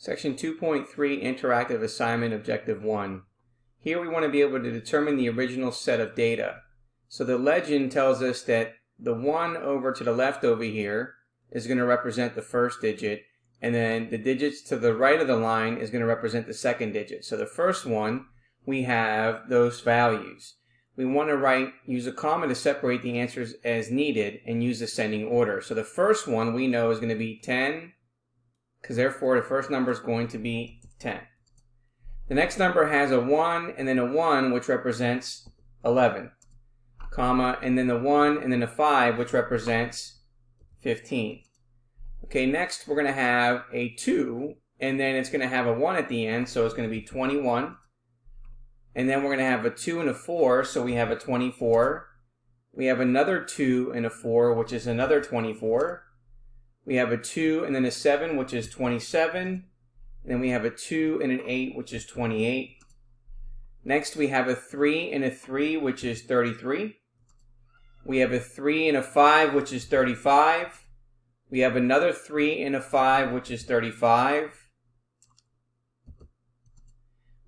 Section 2.3 Interactive Assignment Objective 1. Here we want to be able to determine the original set of data. So the legend tells us that the 1 over to the left over here is going to represent the first digit, and then the digits to the right of the line is going to represent the second digit. So the first one, we have those values. We want to use a comma to separate the answers as needed and use ascending order. So the first one we know is going to be 10, because therefore the first number is going to be 10. The next number has a 1 and then a 1, which represents 11, comma, and then the 1 and then a 5, which represents 15. Okay, next we're going to have a 2, and then it's going to have a 1 at the end, so it's going to be 21. And then we're going to have a 2 and a 4, so we have a 24. We have another 2 and a 4, which is another 24. We have a 2 and then a 7, which is 27. And then we have a 2 and an 8, which is 28. Next we have a 3 and a 3, which is 33. We have a 3 and a 5, which is 35. We have another 3 and a 5, which is 35.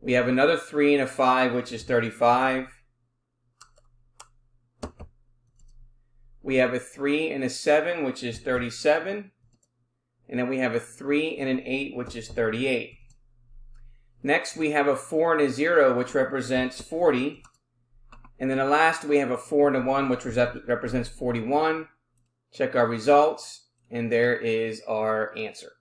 We have another 3 and a 5, which is 35. We have a 3 and a 7, which is 37. And then we have a 3 and an 8, which is 38. Next, we have a 4 and a 0, which represents 40. And then last, we have a 4 and a 1, which represents 41. Check our results, and there is our answer.